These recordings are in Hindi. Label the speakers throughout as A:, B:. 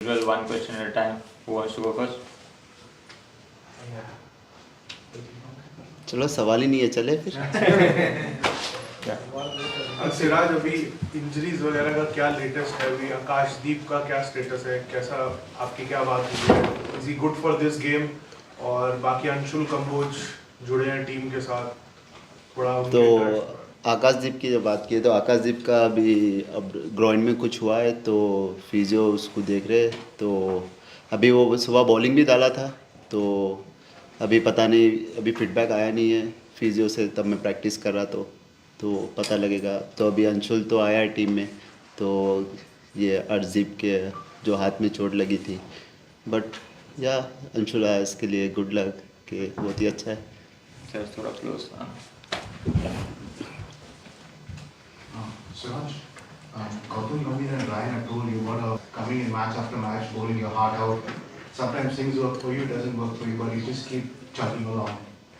A: Well, one question at a time. Who wants to go first?
B: चलो सवाल ही नहीं है, चले फिर।
C: सिराज, अभी इंजरीज वगैरह का क्या लेटेस्ट है? अभी आकाशदीप का क्या स्टेटस है? कैसा, आपकी क्या बात हुई है? Is he good for this game? और बाकी अंशुल कंबोज जुड़े हैं टीम के साथ, थोड़ा
B: तो
C: उनके
B: आकाशदीप की जब बात की तो आकाशदीप का अभी अब ग्रॉइन में कुछ हुआ है, तो फिजियो उसको देख रहे हैं। तो अभी वो सुबह बॉलिंग भी डाला था, तो अभी पता नहीं, अभी फीडबैक आया नहीं है फिजियो से, तब मैं प्रैक्टिस कर रहा तो पता लगेगा। तो अभी अंशुल तो आया है टीम में, तो ये अर्शदीप के जो हाथ में चोट लगी थी, बट या अंशुल आया, इसके लिए गुड लक, कि बहुत ही अच्छा है।
A: Sir, थोड़ा close.
D: Suraj, Gautam Gambhir and Ryan have told you what are coming in match after match, bowling your heart out. Sometimes things work for you, doesn't work for you, but you just keep chugging along.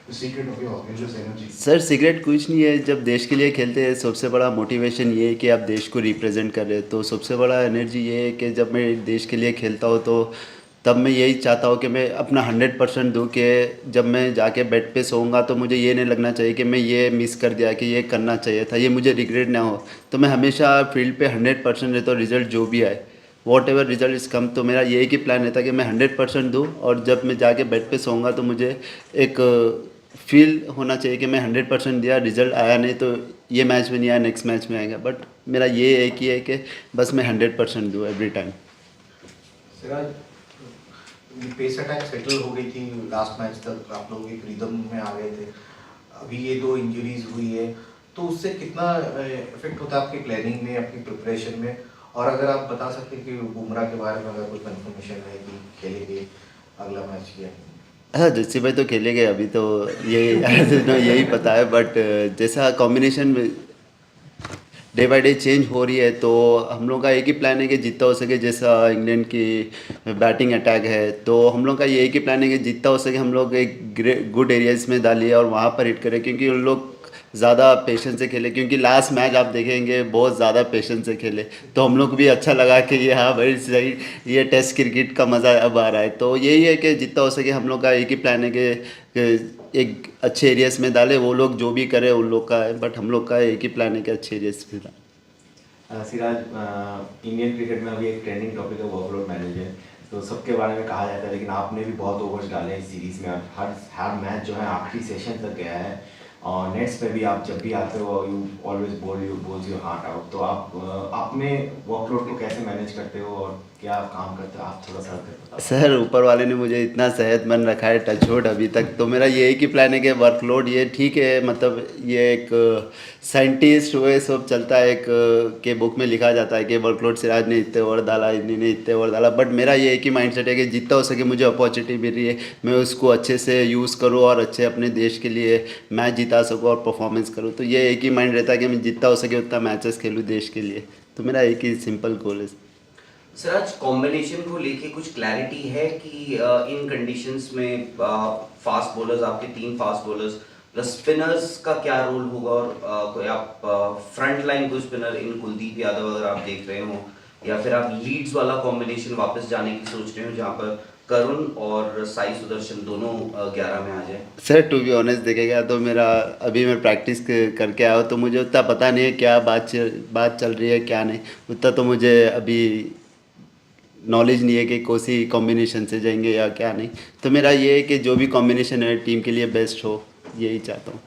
D: The secret of your endless energy.
B: Sir secret कुछ नहीं है। जब देश के लिए खेलते हैं, सबसे बड़ा मोटिवेशन ये है कि आप देश को रिप्रेजेंट कर रहे हैं। तो सबसे बड़ा एनर्जी ये है कि जब मैं देश के लिए खेलता हूँ, तो तब मैं यही चाहता हूँ कि मैं अपना 100% दूँ, कि जब मैं जाके बेड पे सोऊंगा तो मुझे ये नहीं लगना चाहिए कि मैं ये मिस कर दिया, कि ये करना चाहिए था, ये मुझे रिग्रेट ना हो। तो मैं हमेशा फील्ड पे 100% रहता हूँ, रिजल्ट जो भी आए, what ever result is come. तो मेरा ये ही प्लान रहता है कि मैं 100% दूँ, और जब मैं जाके बेड पे सोऊंगा तो मुझे एक फील होना चाहिए कि मैं 100% दिया, रिजल्ट आया नहीं तो ये मैच में नहीं आया, नेक्स्ट मैच में आएगा। बट मेरा ये एक ही है कि बस मैं 100% दूँ every time.
E: Siraj, pace attack settle हो गई थी, लास्ट मैच तक आप लोग एक रिदम में आ गए थे। अभी ये 2 इंजरीज हुई है, तो उससे कितना इफेक्ट होता है आपकी प्लानिंग में, आपकी प्रिपरेशन में? और अगर आप बता सकते कि बुमराह के बारे में अगर कोई कंफर्मेशन है कि खेलेंगे अगला मैच या
B: हाँ, जस्सी भाई तो खेलेंगे, अभी तो यही पता है। बट जैसा combination day by day change हो रही है, तो हम लोग का एक ही प्लान है कि जितना हो सके, जैसा इंग्लैंड की बैटिंग अटैक है, तो हम लोग का ये एक ही प्लान है कि जितना हो सके हम लोग एक गुड एरियाज में डालिए और वहाँ पर हिट करें, क्योंकि उन लोग ज़्यादा पेशेंस से खेले। क्योंकि लास्ट मैच आप देखेंगे बहुत ज़्यादा पेशेंस से खेले, तो हम लोग को भी अच्छा लगा कि ये हाँ भाई सही, ये टेस्ट क्रिकेट का मज़ा अब आ रहा है। तो यही है कि जितना हो सके हम लोग का एक ही प्लान है कि एक अच्छे एरियाज में डाले, वो लोग जो भी करे उन लोग का है, बट हम लोग का एक ही प्लान है कि अच्छे एरियाज में डालें।
F: सिराज, इंडियन क्रिकेट में अभी एक ट्रेंडिंग टॉपिक है वर्कलोड मैनेजमेंट। तो सबके बारे में कहा जाता है, लेकिन आपने भी बहुत ओवर्स डाले हैं इस सीरीज़ में। हर मैच जो है आखिरी सेशन तक गया है, और नेट्स पे भी आप जब भी आते हो you always bowls your heart out. तो आप अपने वर्कलोड को कैसे मैनेज करते हो और क्या काम करते हो, आप थोड़ा सा बताओ।
B: सर ऊपर वाले ने मुझे इतना सेहतमंद रखा है, टचवुड अभी तक। तो मेरा ये एक ही प्लान है कि वर्कलोड ये ठीक है, मतलब ये एक साइंटिस्ट हुए सब चलता है, एक के बुक में लिखा जाता है कि वर्कलोड सिराज ने इतने ओवर डाला, इतने ने इतने ओवर डाला। बट मेरा ये एक ही माइंडसेट है कि जितना हो सके मुझे अपॉर्चुनिटी मिल रही है, मैं उसको अच्छे से यूज़ करूँ और अच्छे अपने देश के लिए मैच जिता सकूँ और परफॉर्मेंस करूँ। तो ये एक ही माइंड रहता है कि मैं जितना हो सके उतना मैचेस खेलूँ देश के लिए। तो मेरा एक ही सिंपल गोल है।
G: सर, आज कॉम्बिनेशन को लेके कुछ क्लैरिटी है कि इन कंडीशंस में फास्ट बॉलर्स, आपके 3 फास्ट बॉलर्स प्लस स्पिनर्स का क्या रोल होगा? और कोई आप फ्रंट लाइन कोई स्पिनर इन कुलदीप यादव अगर आप देख रहे हो, या फिर आप लीड्स वाला कॉम्बिनेशन वापस जाने की सोच रहे हो जहाँ पर करुण और साई सुदर्शन दोनों 11 में आ जाए?
B: सर टू बी ऑनेस्ट देखेगा तो मेरा अभी मैं प्रैक्टिस करके आया हूँ, तो मुझे उतना पता नहीं है क्या बात चल रही है क्या नहीं, उतना तो मुझे अभी नॉलेज नहीं है कि कौन सी कॉम्बिनेशन से जाएंगे या क्या नहीं। तो मेरा ये है कि जो भी कॉम्बिनेशन है टीम के लिए बेस्ट हो, यही चाहता हूँ।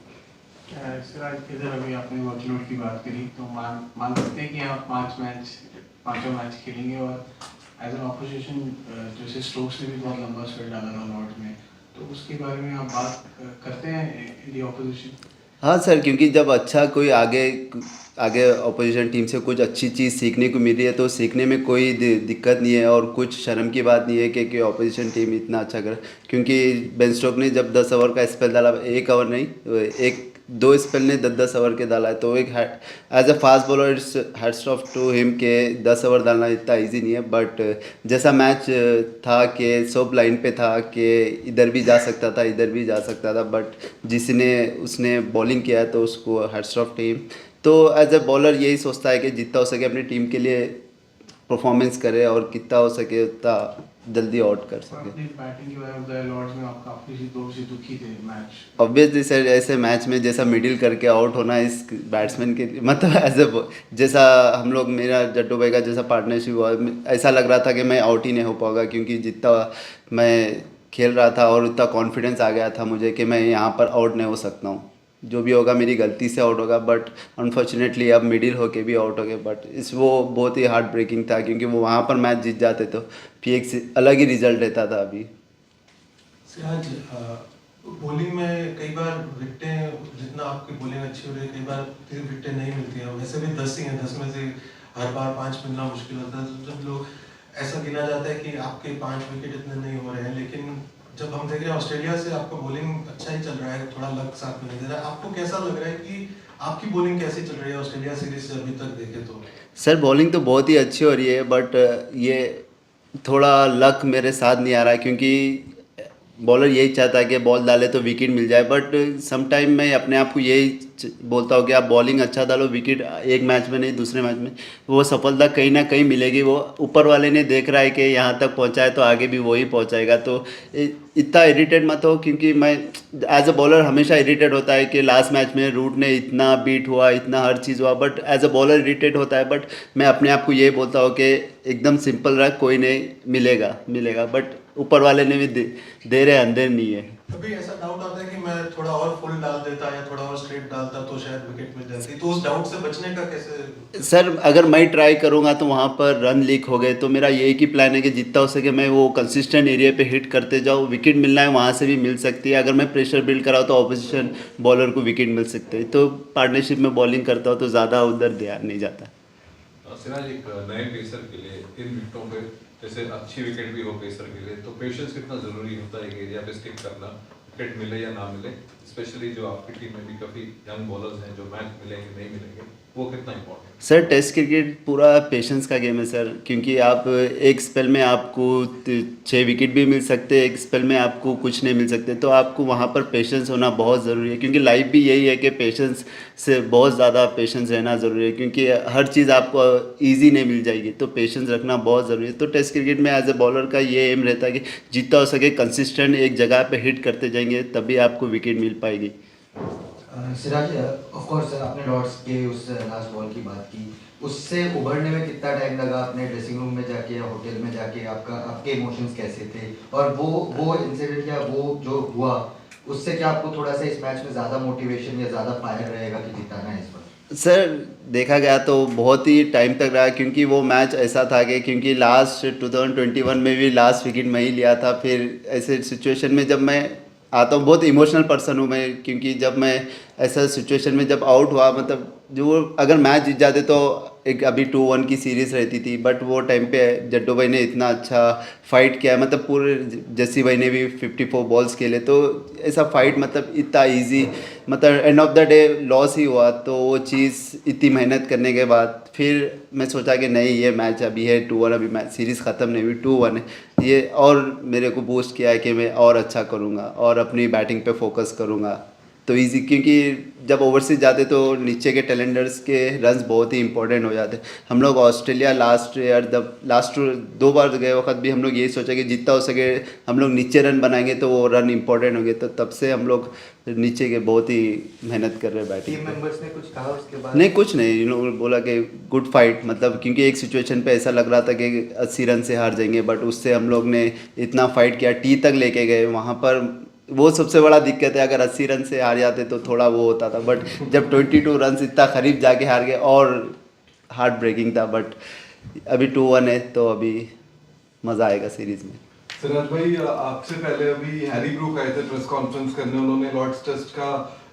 C: सिराज, इधर अभी आपने वर्कलोड की बात करी, तो मान सकते हैं कि आप 5 मैच खेलेंगे, और एज एन ऑपोजिशन जैसे स्टोक्स ने भी बहुत लंबा स्पेल डाला था नॉर्थ में, तो उसके बारे में आप बात करते हैं इन दी ऑपोजिशन?
B: हाँ सर, क्योंकि जब अच्छा कोई आगे आगे अपोजिशन टीम से कुछ अच्छी चीज़ सीखने को मिल रही है, तो सीखने में कोई दिक्कत नहीं है, और कुछ शर्म की बात नहीं है कि अपोजिशन टीम इतना अच्छा कर। क्योंकि बेन स्टोक ने जब 10 ओवर का स्पेल डाला, 1 ओवर नहीं, 2 स्पेल ने 10-10 ओवर के डाला है, तो एक as a fast bowler it's hats off to him के 10 ओवर डालना इतना ईजी नहीं है। बट जैसा मैच था कि सब लाइन पे था कि इधर भी जा सकता था, इधर भी जा सकता था, बट जिसने उसने बॉलिंग किया तो उसको हैट्स ऑफ टीम। तो एज अ बॉलर यही सोचता है कि जितना हो सके अपनी टीम के लिए परफॉर्मेंस करे और कितना हो सके उतना जल्दी आउट कर सके।
C: अपनी बैटिंग के बारे में लॉर्ड्स में आप काफी दो से दुखी थे मैच।
B: ऑब्वियसली सर, ऐसे मैच में जैसा मिडिल करके आउट होना इस बैट्समैन के लिए मतलब एज ए जैसा हम लोग मेरा जट्टू भाई का जैसा पार्टनरशिप हुआ, ऐसा लग रहा था कि मैं आउट ही नहीं हो पाऊंगा, क्योंकि जितना मैं खेल रहा था और उतना कॉन्फिडेंस आ गया था मुझे कि मैं यहाँ पर आउट नहीं हो सकता हूँ, जो भी होगा मेरी गलती से आउट होगा। बट अनफॉर्चुनेटली अब मिडिल होके भी आउट हो गए। बट वो बहुत ही हार्ट ब्रेकिंग था, क्योंकि वो वहाँ पर मैच जीत जाते तो फिर एक अलग ही रिजल्ट रहता था। अभी
H: सिराज, बॉलिंग में कई बार विकेटें, जितना आपकी बॉलिंग अच्छी हो रही है, कई बार विकेटें नहीं मिलती हैं। वैसे भी 10 ही हैं, 10 में से हर बार 5 मिलना मुश्किल होता है। तो जब लोग ऐसा गिना जाता है कि आपके 5 विकेट इतने नहीं हो रहे हैं, लेकिन जब हम देख रहे हैं ऑस्ट्रेलिया से आपका बॉलिंग अच्छा ही चल रहा है, थोड़ा लक साथ में नहीं दे रहा है, आपको कैसा लग रहा है कि आपकी बॉलिंग कैसी चल रही है ऑस्ट्रेलिया सीरीज से अभी तक देखे तो?
B: सर बॉलिंग तो बहुत ही अच्छी हो रही है, बट ये थोड़ा लक मेरे साथ नहीं आ रहा है, क्योंकि बॉलर यही चाहता है कि बॉल डाले तो विकेट मिल जाए। बट सम टाइम मैं अपने आप को यही बोलता हूँ कि आप बॉलिंग अच्छा डालो, विकेट एक मैच में नहीं दूसरे मैच में वो सफलता कहीं ना कहीं मिलेगी। वो ऊपर वाले ने देख रहा है कि यहाँ तक पहुँचा है तो आगे भी वही पहुँचाएगा। तो इतना इरिटेट मत हो, क्योंकि मैं एज अ बॉलर हमेशा इरिटेट होता है कि लास्ट मैच में रूट ने इतना बीट हुआ, इतना हर चीज़ हुआ, but as a bowler irritate होता है। बट मैं अपने आप को ये बोलता हूँ कि एकदम सिंपल रहा, कोई नहीं मिलेगा। बट ऊपर वाले ने भी दे रहे अंधेर नहीं है।
H: कभी ऐसा डाउट आता है कि मैं थोड़ा और फुल डाल देता या थोड़ा और स्ट्रेट डालता तो शायद विकेट मिल जाती, तो उस डाउट से बचने का कैसे?
B: सर अगर मैं ट्राई करूँगा तो वहाँ पर रन लीक हो गए, तो मेरा यही की प्लान है कि जितना हो सके मैं वो कंसिस्टेंट एरिया पे हिट करते जाऊँ। विकेट मिलना है वहाँ से भी मिल सकती है, अगर मैं प्रेशर बिल्ड कराऊँ तो ऑपोजिशन बॉलर को विकेट मिल सकते हैं। तो पार्टनरशिप में बॉलिंग करता हूँ तो ज़्यादा उधर ध्यान नहीं जाता।
I: सिराज, एक नए पेसर के लिए इन विकेटों पे जैसे अच्छी विकेट भी हो पेसर के लिए, तो पेशेंस कितना ज़रूरी होता है एक एरिया पे स्टिक करना, विकेट मिले या ना मिले, स्पेशली जो आपकी टीम में भी काफ़ी यंग बॉलर्स हैं जो मैच मिलेंगे नहीं मिलेंगे, वो कितना इंपॉर्टेंट है?
B: सर टेस्ट क्रिकेट पूरा पेशेंस का गेम है सर, क्योंकि आप एक स्पेल में आपको 6 विकेट भी मिल सकते हैं, एक स्पेल में आपको कुछ नहीं मिल सकते। तो आपको वहाँ पर पेशेंस होना बहुत ज़रूरी है, क्योंकि लाइफ भी यही है कि पेशेंस से बहुत ज़्यादा पेशेंस रहना ज़रूरी है, क्योंकि हर चीज़ आपको ईजी नहीं मिल जाएगी। तो पेशेंस रखना बहुत ज़रूरी है। तो टेस्ट क्रिकेट में एज ए बॉलर का ये एम रहता है कि जितना हो सके कंसिस्टेंट एक जगह पर हिट करते जाएंगे, तभी आपको विकेट मिल पाएगी।
J: सिराज, ऑफ कोर्स आपने लॉर्ड्स के उस लास्ट बॉल की बात की, उससे उभरने में कितना टाइम लगा? अपने ड्रेसिंग रूम में जाके या होटल में जाके आपके इमोशंस कैसे थे? और वो इंसिडेंट या वो जो हुआ उससे क्या आपको थोड़ा सा इस मैच में ज़्यादा मोटिवेशन या ज़्यादा फायर रहेगा कि जिताना है इस बार?
B: सर देखा गया तो बहुत ही टाइम तक रहा, क्योंकि वो मैच ऐसा था कि क्योंकि लास्ट 2021 में भी लास्ट विकेट मैं ही लिया था। फिर ऐसे सिचुएशन में जब मैं आता हूँ, बहुत इमोशनल पर्सन हूँ मैं, क्योंकि जब मैं ऐसा सिचुएशन में जब आउट हुआ, मतलब जो अगर मैच जीत जाते तो एक अभी 2-1 की सीरीज़ रहती थी। बट वो टाइम पे जड्डू भाई ने इतना अच्छा फाइट किया, मतलब पूरे जस्सी भाई ने भी 54 बॉल्स खेले। तो ऐसा फाइट मतलब इतना इजी, मतलब end of the day loss ही हुआ। तो वो चीज़ इतनी मेहनत करने के बाद फिर मैं सोचा कि नहीं, ये मैच अभी है 2-1, अभी मैच सीरीज़ ख़त्म नहीं हुई, 2-1 है ये, और मेरे को बूस्ट किया है कि मैं और अच्छा करूँगा और अपनी बैटिंग पे फोकस करूँगा। तो इजी, क्योंकि जब ओवरसीज जाते तो नीचे के टैलेंडर्स के रन्स बहुत ही इंपॉर्टेंट हो जाते। हम लोग ऑस्ट्रेलिया लास्ट ईयर जब लास्ट 2 बार गए वक्त भी हम लोग यही सोचा कि जितना हो सके हम लोग नीचे रन बनाएंगे तो वो रन इंपॉर्टेंट होंगे। तो तब से हम लोग नीचे के बहुत ही मेहनत कर रहे हैं बैटिंग।
J: टीम मेंबर्स ने कुछ कहा उसके बाद?
B: नहीं, कुछ नहीं, इन लोगों ने बोला कि गुड फाइट, मतलब क्योंकि एक सिचुएशन पे ऐसा लग रहा था कि 80 रन से हार जाएंगे, बट उससे हम लोग ने इतना फाइट किया, टी तक लेके गए। वहाँ पर वो सबसे बड़ा दिक्कत है, अगर 80 रन से हार जाते तो थोड़ा वो होता था। बट जब 22 रन इतना करीब जाके हार गए और हार्ट ब्रेकिंग था। बट अभी 2-1 है तो अभी मज़ा आएगा सीरीज़ में।
K: सिराज भाई, आपसे पहले अभी हैरी ब्रूक आए थे प्रेस कॉन्फ्रेंस करने, उन्होंने लॉर्ड्स टेस्ट का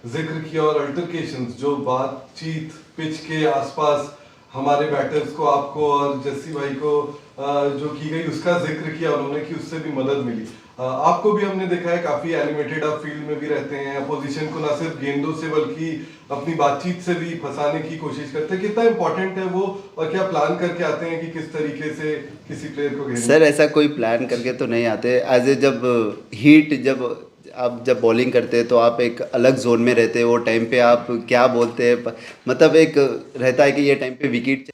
K: जिक्र किया और अल्टरकेशंस, जो बातचीत पिच के आसपास हमारे बैटर्स को, आपको और जस्सी भाई को जो की गई उसका जिक्र किया उन्होंने कि उससे भी मदद मिली। आपको भी हमने देखा है काफी एनिमेटेड, आप फील्ड में भी रहते हैं, अपोजिशन को ना सिर्फ गेंदों से बल्कि अपनी बातचीत से भी फंसाने की कोशिश करते हैं। कितना इंपॉर्टेंट है वो, और क्या प्लान करके आते हैं कि किस तरीके से किसी प्लेयर को घेरना?
B: सर ऐसा कोई प्लान करके तो नहीं आते। एज ए जब हीट, जब आप जब बॉलिंग करते हैं तो आप एक अलग जोन में रहते हैं। वो टाइम पे आप क्या बोलते हैं, मतलब एक रहता है कि ये टाइम पे विकेट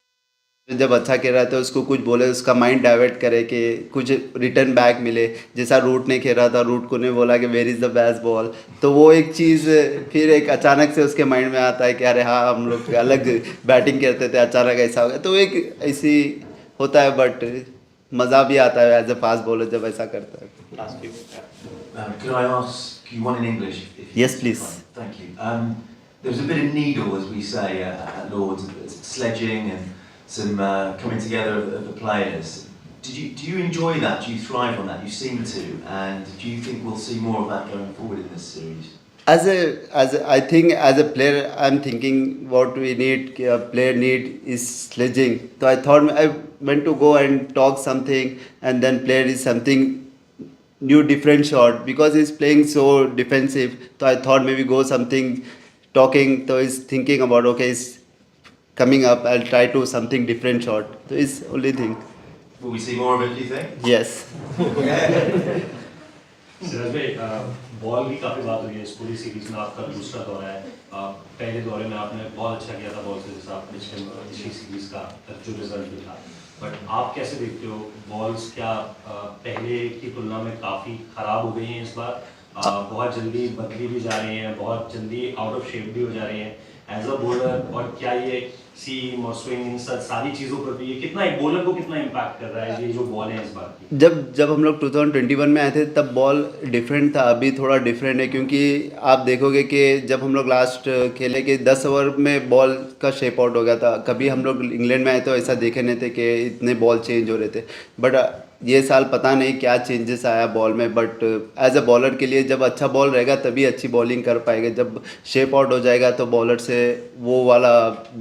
B: जब अच्छा खेल रहा था उसको कुछ बोले, उसका माइंड डाइवर्ट करे कि कुछ रिटर्न बैक मिले। जैसा रूट नहीं खेल रहा था, रूट को नहीं बोला कि where is the best ball, तो वो एक चीज़ फिर एक अचानक से उसके माइंड में आता है कि अरे हाँ हम लोग अलग बैटिंग करते थे, अचानक ऐसा हो गया। तो एक ऐसी होता है, बट मज़ा भी आता है एज ए फास्ट बॉलर जब ऐसा करता है।
A: Last few.
L: Could I ask you one in English? If
B: Yes, please.
L: Thank you. There was a bit of needle, as we say, at Lords, sledging and some coming together of the players. Do you enjoy that? Do you thrive on that? You seem to. And do you think we'll see more of that going forward in this series?
B: I think as a player, I'm thinking what we need, a player need is sledging. So I thought I went to go and talk something, and then player is something new, different shot, because he's playing so defensive. So I thought maybe go something talking. So he's thinking about, okay, he's coming up, I'll try to something different shot. So it's only thing.
L: Will we see more of it, do you think?
B: Yes.
M: Siraj भाई, बॉल की काफ़ी बात हुई है इस पूरी सीरीज में। आपका दूसरा दौरा है। पहले दौरे में आपने बहुत अच्छा किया था बॉल से, जैसा आप पिछली सीरीज का जो रिजल्ट भी था। बट आप कैसे देखते हो बॉल्स, क्या पहले की तुलना में काफ़ी ख़राब हो गई हैं इस बार? बहुत जल्दी बदली भी जा रही हैं, बहुत जल्दी आउट ऑफ शेप भी हो जा रही हैं एज अ बॉलर, और क्या ये सीम और स्विंग इन सब सारी चीज़ों पर भी ये कितना एक बॉलर को कितना इम्पैक्ट कर रहा है ये जो बॉल है इस बार की?
B: जब हम लोग 2021 में आए थे तब बॉल डिफरेंट था, अभी थोड़ा डिफरेंट है, क्योंकि आप देखोगे कि जब हम लोग लास्ट खेले कि 10 ओवर में बॉल का शेप आउट हो गया था। कभी हम लोग इंग्लैंड में आए तो ऐसा देखे नहीं थे कि इतने बॉल चेंज हो रहे थे। बट ये साल पता नहीं क्या चेंजेस आया बॉल में, बट एज अ बॉलर के लिए जब अच्छा बॉल रहेगा तभी अच्छी बॉलिंग कर पाएगा। जब शेप आउट हो जाएगा तो बॉलर से वो वाला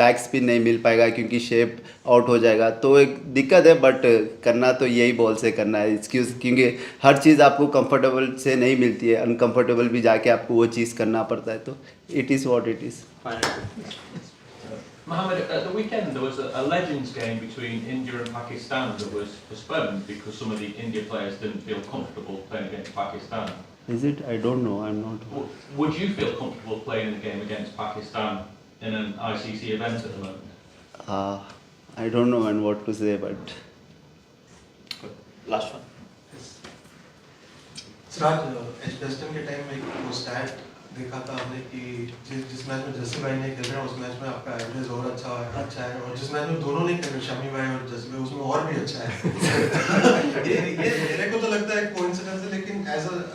B: बैक स्पिन नहीं मिल पाएगा, क्योंकि शेप आउट हो जाएगा। तो एक दिक्कत है, बट करना तो यही बॉल से करना है, क्योंकि हर चीज़ आपको कंफर्टेबल से नहीं मिलती है, अनकंफर्टेबल भी जाके आपको वो चीज़ करना पड़ता है। तो it is what it is.
N: Mohammed, at the weekend there was a Legends game between India and Pakistan that was postponed because some of the India players didn't feel comfortable playing against Pakistan.
B: Is it? I don't know. I'm not.
N: Would you feel comfortable playing a game against Pakistan in an ICC event at the moment?
B: I don't know and what to say, but
A: Last one.
H: Siraj, Edgbaston के टाइम में वो स्टैट देखा था हमने कि जिस मैच में जस्सी भाई नहीं खेल रहे हैं उस मैच में आपका एवरेज और अच्छा है, और जिस मैच में दोनों नहीं खेल रहे, शमी भाई और जस्सी भाई, उसमें और भी अच्छा है। ये मेरे को तो लगता है कोइंसिडेंस है, लेकिन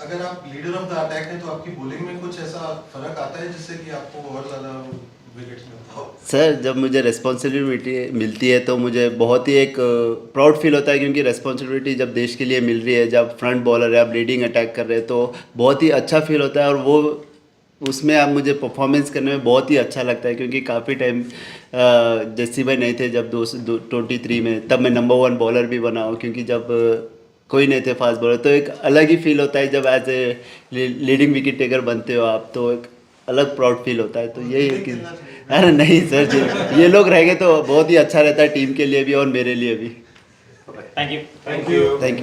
H: अगर आप लीडर ऑफ द अटैक हैं तो आपकी बॉलिंग में कुछ ऐसा फर्क आता है जिससे कि आपको और ज़्यादा विकेट्स मिलता है?
B: सर, जब मुझे रिस्पॉन्सिबिलिटी मिलती है तो मुझे बहुत ही एक प्राउड फील होता है, क्योंकि रिस्पॉन्सिबिलिटी जब देश के लिए मिल रही है, जब फ्रंट बॉलर है, आप लीडिंग अटैक कर रहे हैं, तो बहुत ही अच्छा फील होता है। और वो उसमें आप मुझे परफॉर्मेंस करने में बहुत ही अच्छा लगता है, क्योंकि काफ़ी टाइम जस्सी भाई नहीं थे जब 23 में, तब मैं नंबर 1 बॉलर भी बना हूँ, क्योंकि जब कोई नहीं थे फास्ट बॉलर। तो एक अलग ही फील होता है जब as a leading wicket taker बनते हो आप, तो एक अलग प्राउड फील होता है। तो यही है कि अरे नहीं सर जी, ये लोग रहेंगे तो बहुत ही अच्छा रहता है टीम के लिए भी और मेरे लिए भी।
A: Thank you.
B: Thank you.